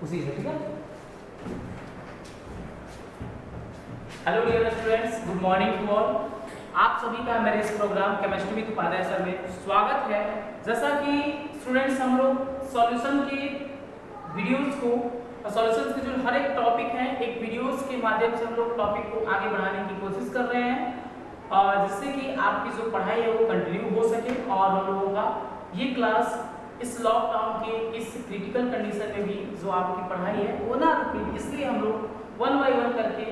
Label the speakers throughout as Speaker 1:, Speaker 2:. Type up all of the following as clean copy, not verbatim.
Speaker 1: उसी से, ठीक है। Hello dear students, good morning to all. आप सभी का मेरे इस program chemistry with Upadhyay sir में स्वागत है। जैसा कि स्टूडेंट्स हम लोग सॉल्यूशन के वीडियोस को और सॉल्यूशंस के जो हर एक टॉपिक हैं एक वीडियोस के माध्यम से हम लोग टॉपिक को आगे बढ़ाने की कोशिश कर रहे हैं, और जिससे कि आपकी जो पढ़ाई है वो कंटिन्यू हो सके और हम लोगों का ये क्लास इस लॉकडाउन के इस क्रिटिकल कंडीशन में भी जो आपकी पढ़ाई है वो ना रुके। इसलिए हम लोग वन बाय वन करके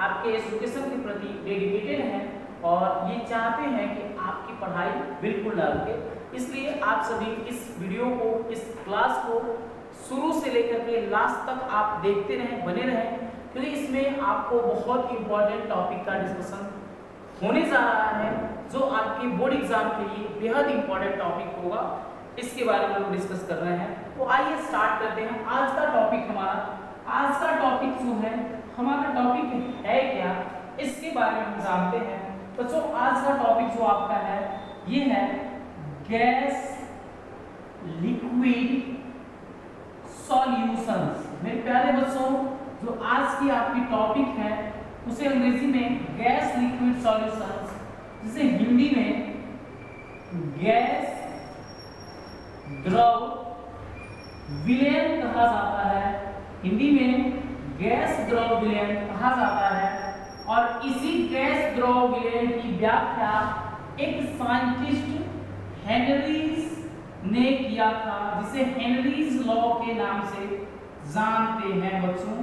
Speaker 1: आपके एजुकेशन के प्रति डेडिकेटेड हैं और ये चाहते हैं कि आपकी पढ़ाई बिल्कुल ना रुके। इसलिए आप सभी इस वीडियो को, इस क्लास को शुरू से लेकर के लास्ट तक आप देखते रहें, बने रहें, क्योंकि इसमें आपको बहुत इंपॉर्टेंट टॉपिक का डिस्कशन होने जा रहा है जो आपके बोर्ड एग्जाम के लिए बेहद इंपॉर्टेंट टॉपिक होगा। इसके बारे में हम डिस्कस कर रहे हैं। तो आइए स्टार्ट करते हैं। आज का टॉपिक जो है हमारा टॉपिक है क्या, इसके बारे में हम जानते हैं। बच्चों आज का टॉपिक जो आपका है ये है गैस लिक्विड सॉल्यूशंस। मेरे प्यारे बच्चों, जो आज की आपकी टॉपिक है उसे अंग्रेजी में गैस लिक्विड सॉल्यूशंस, जिसे हिंदी में गैस द्रव विलयन कहा जाता है। हिंदी में गैस द्रव विलयन कहा जाता है। और इसी गैस द्रव विलयन की व्याख्या एक साइंटिस्ट हेनरीज ने किया था, जिसे हेनरीज लॉ के नाम से जानते हैं। बच्चों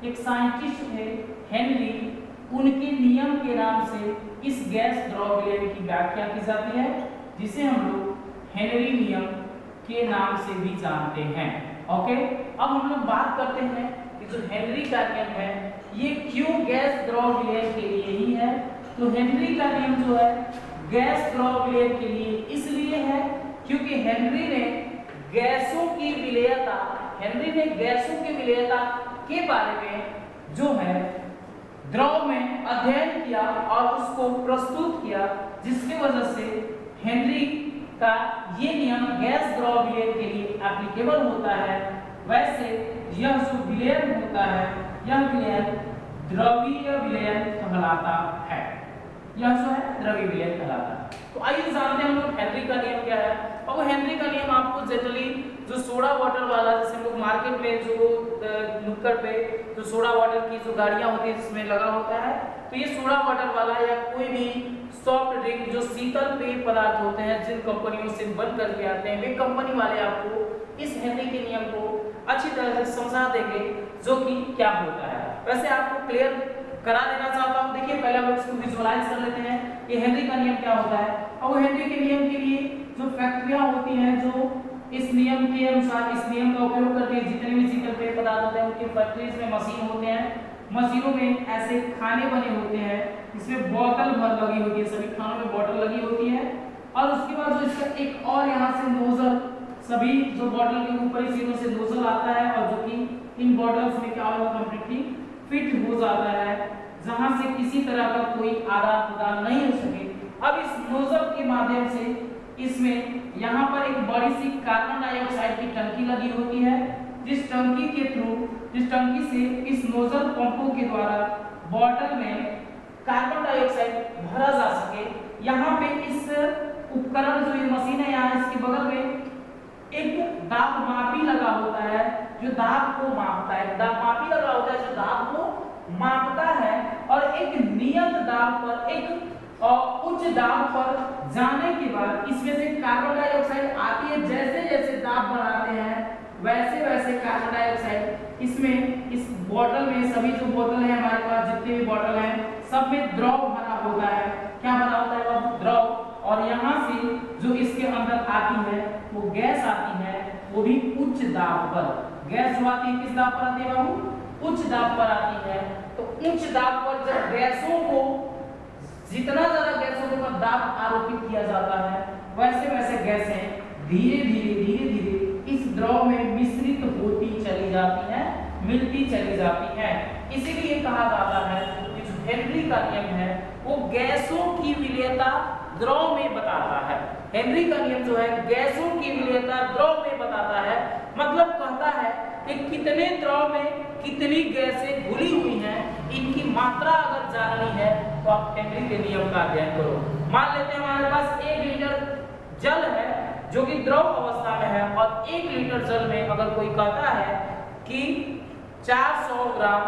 Speaker 1: एक साइंटिस्ट थे हेनरी, उनके नियम के नाम से इस गैस द्रव विलयन की व्याख्या की जाती है, जिसे हम लोग हेनरी नियम के नाम से भी जानते हैं। ओके, अब हम लोग बात करते हैं कि जो हेनरी का नियम है ये क्यों गैस द्रव विलयन के लिए ही है। तो हेनरी का नियम जो है गैस द्रव विलयन के लिए इसलिए है क्योंकि हेनरी ने गैसों की विलयता के बारे में जो है द्रव में अध्ययन किया और उसको प्रस्तुत किया, जिसकी वजह से हेनरी का ये नियम गैस द्रव विलयन के लिए एप्लीकेबल होता है। वैसे यह जो विलयन होता है यह विलयन द्रवीय विलयन कहलाता है। यह जो है द्रवीय विलयन कहलाता है। तो आइए जानते हैं हम लोग हेनरी का नियम क्या है। अब हेनरी का नियम आपको जनरली जो सोडा वाटर वाला, जैसे हम लोग मार्केट में जो नुक्कड़ पे जो सोडा वाटर की जो गाड़ियां होती है जिसमें लगा होता है, तो ये सोडा वाटर वाला या कोई भी सॉफ्ट ड्रिंक जो शीतल पेय पदार्थ होते हैं जिन कंपनियों से बन करके आते हैं, वे कंपनी वाले आपको इस हेनरी के नियम को अच्छी तरह से समझा देंगे जो कि क्या होता है। वैसे आपको क्लियर करा देना चाहता हूं। देखिए पहले हम इसको विजुअलाइज कर लेते हैं कि हेनरी का नियम क्या होता है। और हेनरी के नियम के लिए जो फैक्ट्रियां होती हैं जो इस नियम के अनुसार इस नियम का उपयोग करके जितने भी शीतल पेय पदार्थ होते हैं उनके फैक्ट्रीज में मशीन होते हैं। मशीनों में ऐसे खाने बने होते हैं जिसमें बोतल भर लगी होती है, सभी खानों में बोतल लगी होती है। और उसके बाद जो इसका एक और यहाँ से नोजल, सभी जो बोतल के ऊपरी सिरों से नोजल आता है और जो कि इन बॉटल्स में क्या होगा कंप्लीटली फिट हो जाता है, जहां से किसी तरह का कोई आदान प्रदान नहीं हो सके। अब इस नोजल के माध्यम से इसमें यहाँ पर एक बड़ी सी कार्बन डाइऑक्साइड की टंकी लगी होती है, जिस टंकी से इस नोजल पंपों के द्वारा बॉटल में कार्बन डाइऑक्साइड भरा जा सके। यहाँ पे इस उपकरण जो ये मशीन है, यहाँ इसके बगल में एक दाब मापी लगा होता है जो दाब को मापता है। दाब मापी लगा होता है जो दाब को मापता है और एक नियत दाब पर, एक उच्च दाब पर जाने के बाद इसमें से कार्बन डाइऑक्साइड आती है। जैसे जैसे दाब बढ़ाते हैं वैसे वैसे कार्बन डाइऑक्साइड इसमें इस बोतल में, सभी जो बोतल है हमारे पास जितने भी बोतल हैं सब में द्रव भरा होता है। क्या भरा होता है? वह द्रव। और यहाँ से जो इसके अंदर आती है वो गैस आती है, वो भी उच्च दाब पर। गैस जो आती है किस दाब पर आती है बाबू? उच्च दाब पर आती है। तो उच्च दाब पर जब गैसों को, जितना ज्यादा गैसों के ऊपर दाब आरोपित किया जाता है वैसे वैसे गैसें धीरे धीरे इस द्रव में मिश्रित होती चली जाती हैं, मिलती चली जाती हैं। इसीलिए कहा जाता है कि जो हेनरी का नियम है वो गैसों की विलयता द्रव में बताता है। हेनरी का नियम जो है गैसों की विलयता द्रव में बताता है। मतलब कहता है कि कितने द्रव में कितनी गैसें घुली हुई हैं, इनकी मात्रा अगर जाननी है तो आप हेनरी के नियम का अध्ययन करो। मान लेते हैं हमारे पास 1 लीटर जल है जो कि द्रव अवस्था में है, और 1 लीटर जल में अगर कोई कहता है कि 400 ग्राम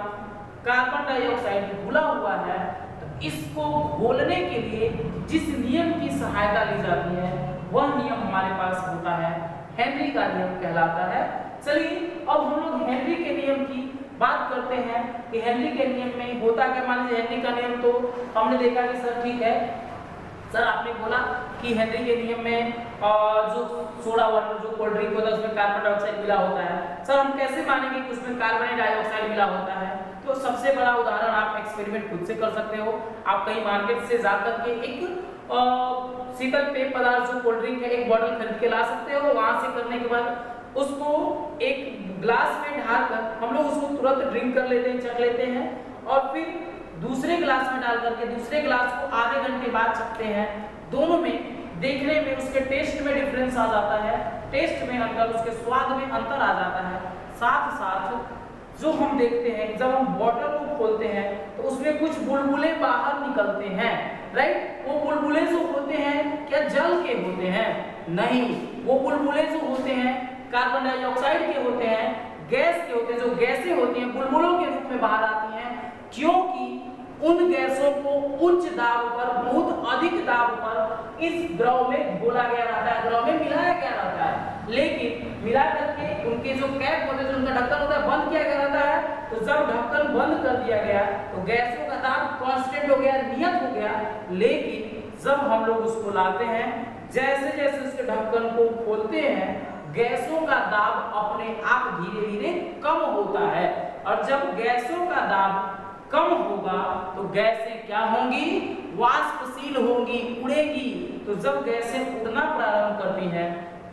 Speaker 1: कार्बन डाइऑक्साइड घुला हुआ है, तो इसको घोलने के लिए जिस नियम की सहायता ली जाती है वह नियम हमारे पास होता है हेनरी का नियम कहलाता है। चलिए अब हम लोग हेनरी के नियम की बात करते हैं कि हेनरी के नियम में होता क्या। मान लीजिए हेनरी का नियम तो हमने देखा कि सर ठीक है, सर आपने बोला कि हेनरी के नियम में जो सोडा वाटर जो कोल्ड ड्रिंक होता है उसमें कार्बन डाइऑक्साइड मिला होता है। सर हम कैसे मानेंगे कि उसमें कार्बन डाइऑक्साइड मिला होता है? तो सबसे बड़ा उदाहरण आप एक्सपेरिमेंट खुद से कर सकते हो। आप कहीं मार्केट से जाकर के एक शीतल पेय पदार्थ जो कोल्ड ड्रिंक है एक बॉटल खरीद के ला सकते हो। वहां से करने के बाद उसको एक ग्लास में ढालकर हम लोग उसको तुरंत ड्रिंक कर लेते हैं, चख लेते हैं, और फिर दूसरे ग्लास में डाल करके दूसरे ग्लास को आधे घंटे बाद चखते हैं। दोनों में देखने में उसके टेस्ट में डिफरेंस आ जाता है, टेस्ट में अंतर, उसके स्वाद में अंतर आ जाता है। साथ साथ जो हम देखते हैं जब हम बॉटल को खोलते हैं तो उसमें कुछ बुलबुले बाहर निकलते हैं, राइट। वो बुलबुले जो होते हैं क्या जल के होते हैं? नहीं, वो बुलबुले जो होते हैं कार्बन डाइऑक्साइड के होते हैं, गैस के होते हैं। जो गैसें होती हैं बुलबुलों के रूप में बाहर आती हैं, क्योंकि उन गैसों को उच्च दाब पर, बहुत अधिक दाब पर इस द्रव में घोला गया रहता है, द्रव में मिलाया गया रहता है। लेकिन मिला करके उनके जो कैप होते हैं, जो उनका ढक्कन होता है, बंद किया गया रहता है। तो जब ढक्कन बंद कर दिया गया तो गैसों का दाब कांस्टेंट हो गया, नियत हो गया। लेकिन जब हम लोग उसको लाते हैं, जैसे जैसे उसके ढक्कन को खोलते हैं, गैसों का दाब अपने आप धीरे धीरे कम होता है। और जब गैसों का दाब कम होगा तो गैसें क्या होंगी? वाष्पशील होंगी, उड़ेगी। तो जब गैसें उड़ना प्रारंभ करती हैं,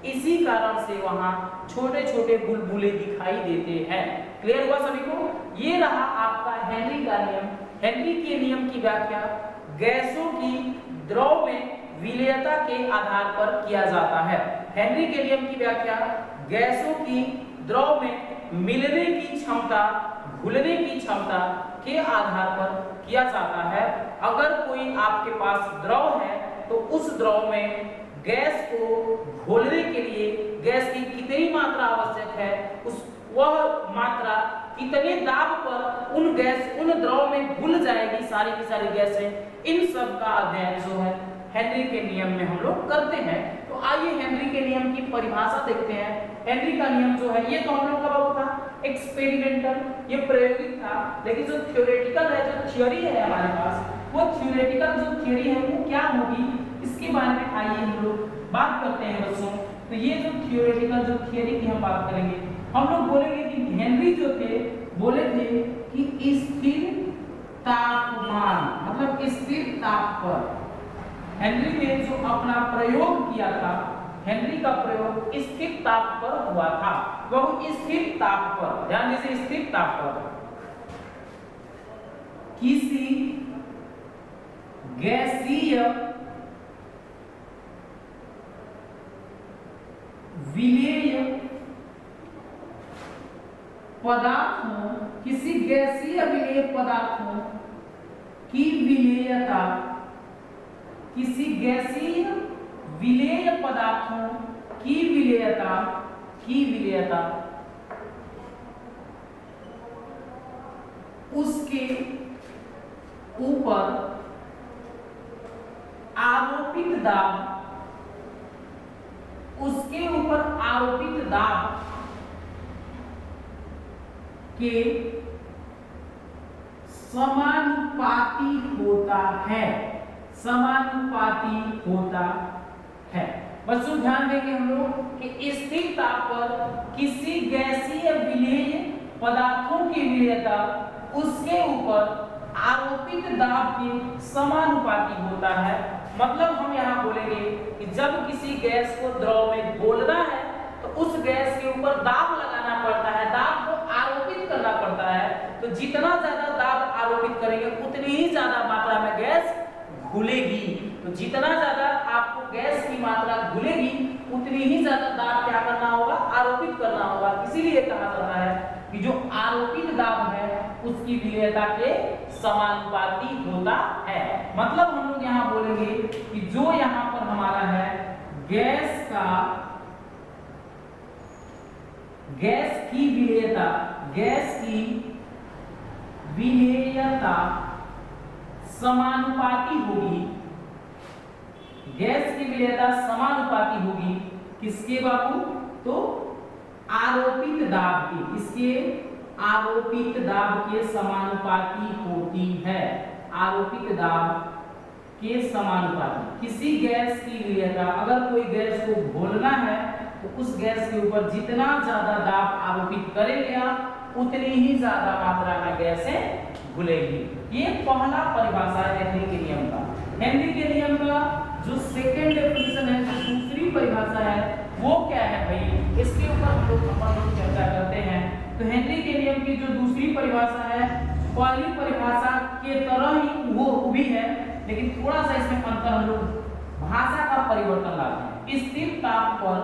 Speaker 1: इसी कारण से वहां छोटे छोटे बुलबुले दिखाई देते हैं। क्लियर हुआ सभी को? ये रहा आपका हेनरी का नियम। हेनरी के नियम की व्याख्या गैसों की द्रव में विलेयता के आधार पर किया जाता है। हेनरी के नियम की व्याख्या गैसों की द्रव में मिलने की क्षमता, घुलने की क्षमता के आधार पर किया जाता है। अगर कोई आपके पास द्रव है तो उस द्रव में गैस को घोलने के लिए गैस की कितनी मात्रा आवश्यक है, उस वह मात्रा कितने दाब पर उन द्रव में घुल जाएगी सारी की सारी गैसें। इन सब का अध्ययन जो है हेनरी के नियम में हम लोग करते हैं। तो आइए हेनरी के नियम की परिभाषा देखते हैं। हेनरी का नियम जो है ये तो हम लोग का बहुत था एक्सपेरिमेंटल, ये प्रायोगिक था। लेकिन जो थ्योरेटिकल है, जो थ्योरी है हमारे पास, वो थ्योरेटिकल जो थ्योरी है वो क्या होगी, इसके बारे में आइए हम लोग बात करते हैं बच्चों। तो ये जो थ्योरेटिकल जो थ्योरी की हम बात करेंगे, हम लोग बोलेंगे कि हेनरी जो थे बोले थे कि स्थिर तापमान, मतलब स्थिर ताप पर हेनरी ने जो अपना प्रयोग किया था, हेनरी का प्रयोग स्थिर ताप पर हुआ था। वह स्थिर ताप पर, ध्यान दीजिए, स्थिर ताप पर किसी गैसीय विलेय पदार्थों, किसी गैसीय विलेय पदार्थों की विलेयता, किसी गैसीय विलेय पदार्थों की विलेयता उसके ऊपर आरोपित दाब के समानुपाती होता है। बच्चों ध्यान देंगे हम लोग कि स्थिर ताप पर किसी गैसीय विलेय पदार्थों की विलेयता उसके ऊपर आरोपित दाब के समानुपाती होता है। मतलब हम यहाँ बोलेंगे कि जब किसी गैस को द्रव में घोलना है तो उस गैस के ऊपर दाब लगाना पड़ता है, दाब को आरोपित करना पड़ता है। तो जितना ज्यादा दाब आरोपित करेंगे उतनी ही ज्यादा मात्रा में गैस घुलेगी। तो जितना ज्यादा आपको गैस की मात्रा घुलेगी उतनी ही ज्यादा दाब क्या करना होगा, आरोपित करना होगा। इसीलिए इसीलिए कहा जाता है कि जो आरोपित दाब है उसकी विलेयता के समानुपाती होता है। मतलब हम लोग यहाँ बोलेंगे कि जो यहाँ पर हमारा है गैस की विलेयता समानुपाती होगी, गैस की विलेयता समानुपाती होगी किसके बाबू? तो आरोपित दाब के, इसके आरोपित दाब के समानुपाती होती है। आरोपित दाब के समानुपाती किसी गैस की विलेयता, अगर कोई गैस को घोलना है तो उस गैस के ऊपर जितना ज्यादा दाब आरोपित करेगा उतनी ही ज्यादा मात्रा में गैसें घुलेगी। ये पहला परिभाषा है हेनरी के नियम का। हेनरी के नियम का जो सेकंड डेफिनेशन है, जो दूसरी परिभाषा है, वो क्या है भाई, इसके ऊपर हम लोग चर्चा करते हैं। तो हेनरी के नियम की जो दूसरी परिभाषा है पहली परिभाषा के तरह ही वो भी है, लेकिन थोड़ा सा इसमें अंतर, हम लोग भाषा का परिवर्तन लाते हैं। स्थिर ताप पर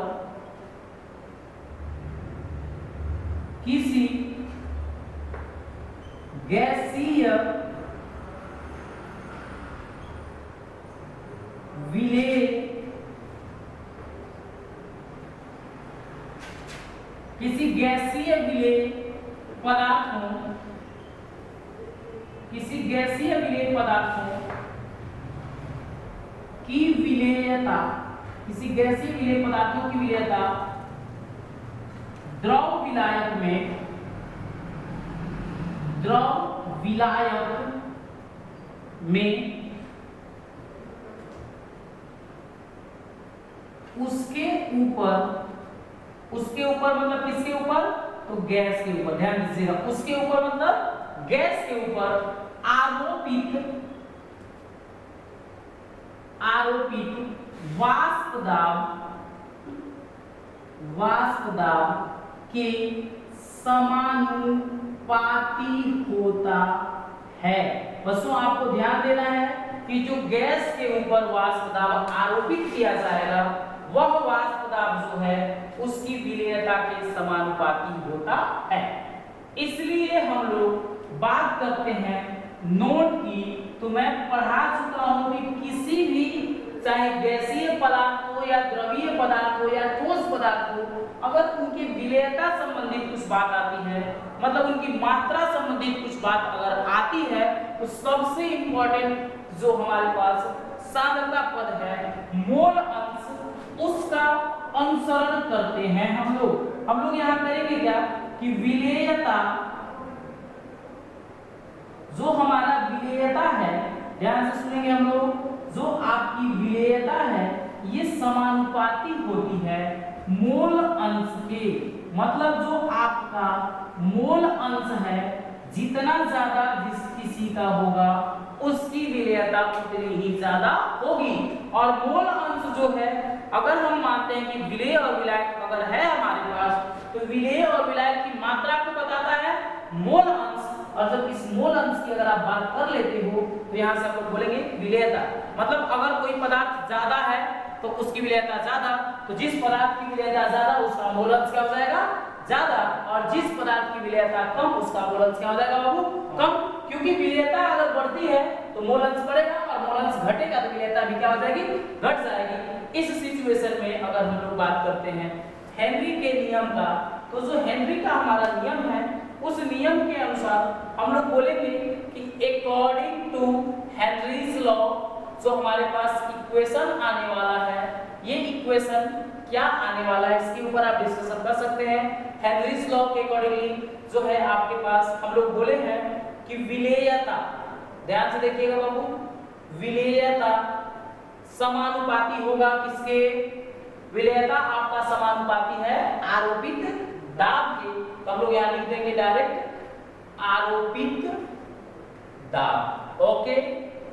Speaker 1: किसी गैसीय विलेय पदार्थों की विलेयता, किसी गैसीय विलेय पदार्थों की विलेयता द्रव विलायक में उसके ऊपर मतलब किसके ऊपर? तो गैस के ऊपर, ध्यान दीजिएगा, उसके ऊपर मतलब गैस के ऊपर आरोपित वाष्प दाब के समानुपाती होता है। बसों आपको ध्यान देना है कि जो गैस के ऊपर वाष्प दाब आरोपित किया जाएगा वह वाष्प दाब जो है उसकी विलेयता के समानुपाती होता है। इसलिए हम लोग बात करते हैं नोट की, तो मैं पढ़ा चुका हूं कि किसी भी चाहे गैसीय पदार्थ हो या द्रवीय पदार्थ हो या ठोस पदार्थ हो, अगर उनकी विलेयता संबंधित कुछ बात आती है, मतलब उनकी मात्रा संबंधित कुछ बात अगर आती है, तो सबसे इंपॉर्टेंट जो हमारे पास सांद्रता पद है, मोल अंश, उसका अनुसरण करते हैं हम लोग यहाँ करेंगे क्या कि विलेयता, जो हमारा विलेयता है, ध्यान से सुनेंगे हम लोग, जो आपकी विलेयता है ये समानुपाती होती है मोल अंश के। मतलब जो आपका मोल अंश है जितना ज्यादा जिस किसी का होगा उसकी विलेयता उतनी ही ज्यादा होगी। और मोल अंश जो है, अगर हम मानते हैं कि विलेय और विलायक अगर है हमारे पास, तो विलेय और विलायक की मात्रा को बताता है मोल अंश। और जब इस मोल अंश की अगर आप बात कर लेते हो तो यहाँ से आप लोग बोलेंगे विलेयता, मतलब अगर कोई पदार्थ ज्यादा है तो उसकी विलेयता ज्यादा, तो जिस पदार्थ की विलेयता ज्यादा उसका मोल अंश क्या हो जाएगा? ज्यादा। और जिस पदार्थ की विलेयता कम उसका मोल अंश क्या हो जाएगा बाबू? कम। क्योंकि विलेयता अगर बढ़ती है तो मोल अंश बढ़ेगा और मोल अंश घटेगा तो विलेयता भी क्या हो जाएगी? घट जाएगी। इस सिचुएशन में अगर हम लोग बात करते हैं हेनरी के नियम का, तो जो हेनरी का हमारा नियम है उस नियम के अनुसार हम लोग बोलेंगे कि अकॉर्डिंग टू हेनरीज लॉ, जो हमारे पास इक्वेशन आने वाला है, ये इक्वेशन क्या आने वाला है इसके ऊपर आप डिस्कशन कर सकते हैं। हेनरीज लॉ के अकॉर्डिंगली जो है आपके पास हम लोग बोले हैं कि विलेयता, ध्यान से देखिएगा बाबू, विलेयता समानुपाती होगा किसके? विलेयता आपका समानुपाती है आरोपित दाब के। तो हम लोग यहाँ लिख देंगे डायरेक्ट आरोपित दाब। ओके,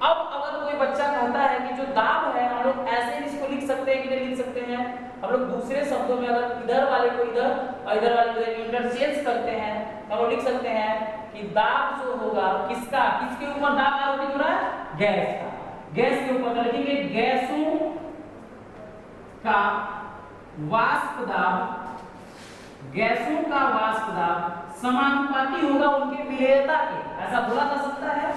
Speaker 1: अब अगर कोई बच्चा कहता है कि जो दाब है हम लोग ऐसे इसको लिख सकते हैं कि नहीं लिख सकते हैं, हम लोग दूसरे शब्दों में अगर इधर वाले को इधर और इधर वाले को इधर इंटरचेंज करते हैं तो हम लोग लिख सकते हैं कि दाब जो होगा किसका, किसके ऊपर दाब आरोपित हो रहा है? गैस का। गैस के ऊपर लिखेंगे गैसों का वाष्प दाब, गैसों का वाष्प दाब समानुपाती होगा उनके विलेयता के, ऐसा बोला जा सकता है।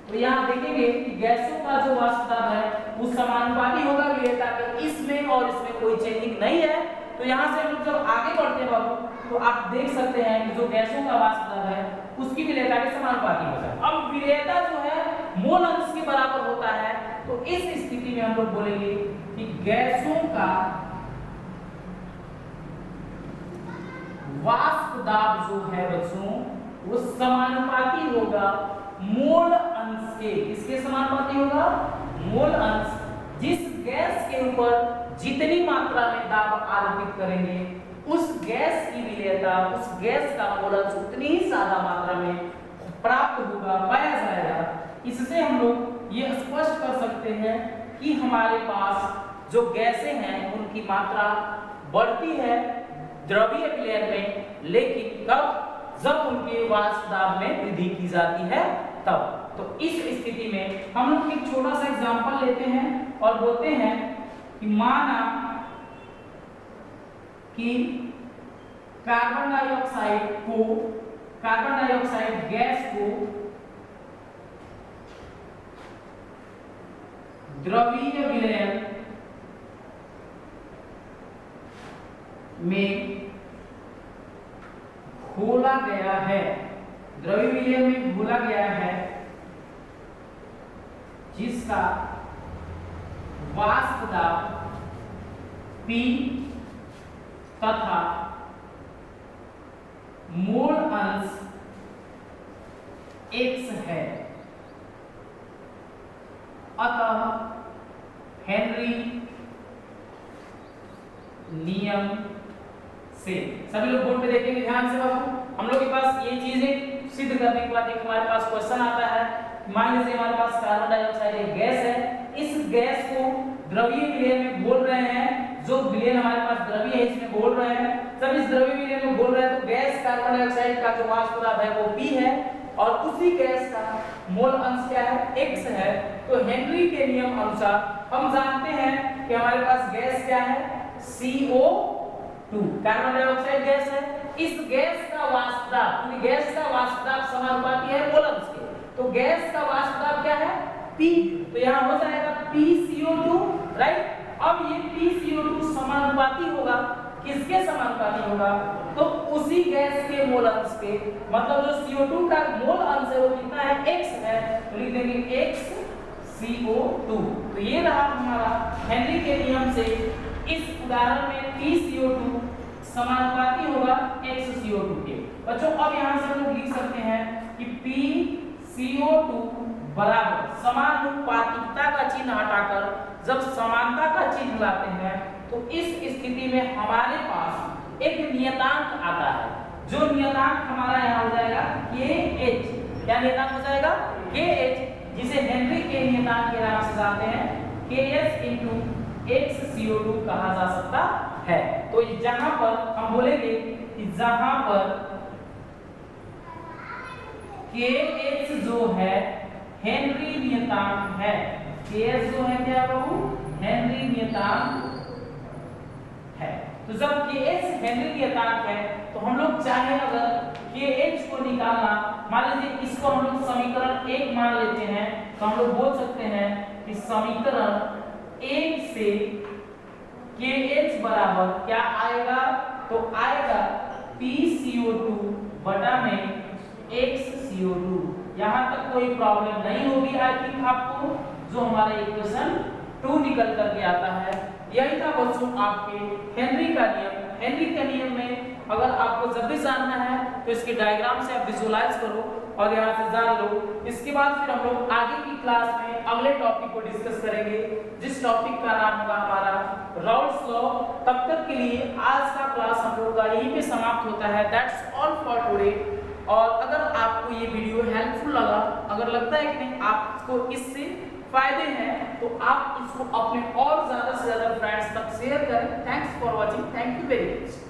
Speaker 1: तो यहाँ देखेंगे कि गैसों का जो वाष्प दाब है वो समानुपाती होगा विलेयता के, इसमें और इसमें कोई चेंजिंग नहीं है। तो यहाँ से हम लोग जब आगे बढ़ते हैं बाबू तो आप देख सकते हैं कि जो गैसों का वाष्प दाब है उसकी विलेयता के समानुपाती होता है। अब विलेयता जो है मोल अंश के बराबर होता है, तो इस स्थिति में हम लोग बोलेंगे कि गैसों का वाष्प दाब जो है बच्चों वो समानुपाती होगा मोल अंश के। किसके समानुपाती होगा? मोल अंश। जिस गैस के ऊपर जितनी मात्रा में दाब आरोपित करेंगे उस गैस की विलेयता, उस गैस का मोल अंश उतनी ही ज्यादा मात्रा में प्राप्त होगा, पाया जाएगा। इससे हम लोग ये स्पष्ट कर सकते हैं कि हमारे पास जो गैसें हैं उनकी मात्रा बढ़ती है द्रवीय विलयन में, लेकिन कब? जब उनके वाष्प दाब में वृद्धि की जाती है तब। तो इस स्थिति में हम लोग एक छोटा सा एग्जांपल लेते हैं और बोलते हैं कि माना कि कार्बन डाइऑक्साइड गैस को द्रवीय विलयन में घोला गया है, द्रव्य विलयन में घोला गया है, जिसका वाष्प दाब P तथा मोल अंश X है। अतः हेनरी नियम से, सभी लोग बोर्ड पे देखेंगे ध्यान से बाबू। हम लोग के पास ये चीजें सिद्ध करने के बाद एक हमारे पास क्वेश्चन आता है। मान लीजिए हमारे पास कार्बन डाइऑक्साइड एक गैस है, इस गैस को द्रवीय विलयन में घोल रहे हैं, जो विलयन हमारे पास द्रवीय है इसमें घोल रहे हैं। जब इस द्रवीय विलयन में घोल रहे हैं तो गैस कार्बन डाइऑक्साइड का जो वाष्प दाब है वो P है और उसी गैस का मोल अंश क्या है? X है। तो हेनरी के नियम अनुसार हम जानते हैं कि हमारे पास गैस क्या है? CO2, कार्बन डाइऑक्साइड गैस है। इस गैस का वाष्प दाब, क्योंकि गैस का वाष्प दाब समानुपाती है मोल अंश के, तो गैस का वाष्प दाब क्या है? P। तो यहाँ हो जाएगा PCO2, राइट। अब ये PCO2 समानुपाती होगा, किसके समानुपाती होगा? तो उसी गैस के मोल अंश के, मतलब जो CO2 का मोल अंश है वो कितना है? X है। तो लिख देंगे XCO2। तो ये रहा हमारा हेनरी के नियम से इस उदाहरण में PCO2 समानुपाती होगा XCO2 के। बच्चों अब यहाँ से हम लोग लिख सकते हैं कि PCO2 बराबर समानुपातिकता का चिन्ह हटाकर जब समानता का चिन्ह लाते हैं तो इस स्थिति में हमारे पास एक नियतांक आता है। जो नियतांक हमारा यहाँ हो जाएगा KH। क्या नियतांक हो जाएगा? KH, जिसे हेनरी के नियतांक के नाम से जानते हैं, KH into XCO2 कहा जा सकता है। तो जहां पर हम बोलेंगे कि जहां पर KH जो है हेनरी नियतांक है, KH जो है क्या बाबू? हेनरी नियतांक है। तो जब KH हेनरी नियतांक है तो हम लोग चाहे अगर KH को निकालना, मान लीजिए इसको हम लोग समीकरण 1 मान लेते हैं, तो हम लोग बोल सकते हैं कि समीकरण 1 से KH बराबर क्या आएगा? तो आएगा PCO2 बटा में XCO2। यहाँ तक कोई प्रॉब्लम नहीं होगी आई थिंक आपको, जो हमारा इक्वेशन 2 निकल करके आता है। यही था बच्चों आपके हेनरी का नियम। हेनरी के नियम में अगर आपको जब भी जानना है तो इसके डायग्राम से आप विजुअलाइज करो और यहाँ से जान लो। इसके बाद फिर हम लोग आगे की क्लास में अगले टॉपिक को डिस्कस करेंगे, जिस टॉपिक का नाम होगा हमारा राउल्स लॉ। तब तक के लिए आज का क्लास हम लोग का यहीं पे समाप्त होता है। That's all for today. और अगर आपको ये वीडियो हेल्पफुल लगा, अगर लगता है कि नहीं आपको इससे फायदे हैं, तो आप इसको अपने और ज्यादा से ज्यादा फ्रेंड्स तक शेयर करें। Thanks for watching. Thank you very much.